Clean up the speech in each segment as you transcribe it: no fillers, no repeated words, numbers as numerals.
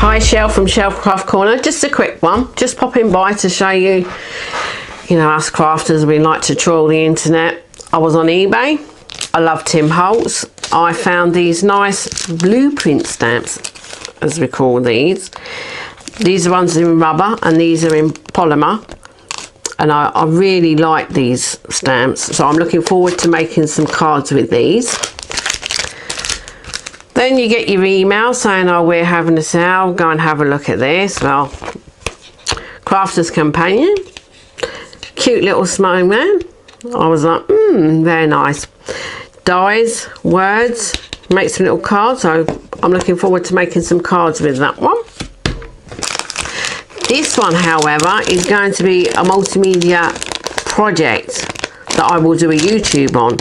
Hi, Shell from Shellcraft Corner. Just a quick one, just popping by to show you, us crafters, we like to trawl the internet. I was on eBay. I love Tim Holtz. I found these nice blueprint stamps, as we call these. These are ones in rubber and these are in polymer. And I really like these stamps, so I'm looking forward to making some cards with these. Then you get your email saying, oh, we're having a sale, go and have a look at this. Well, Crafter's Companion, cute little smiling man. I was like, very nice. Dies, words, make some little cards, so I'm looking forward to making some cards with that one. This one, however, is going to be a multimedia project that I will do a YouTube on.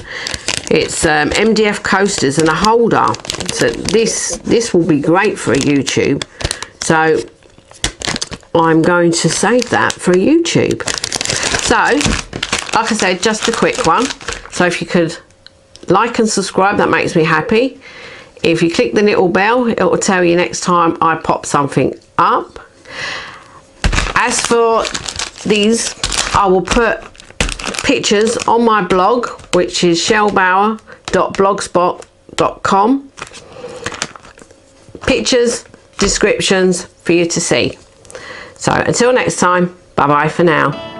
It's MDF coasters and a holder. So this will be great for a YouTube. So I'm going to save that for a YouTube. So, like I said, just a quick one. So if you could like and subscribe, that makes me happy. If you click the little bell, it will tell you next time I pop something up. As for these, I will put pictures on my blog, which is shellbower.blogspot.com. Pictures, descriptions for you to see. So until next time, bye bye for now.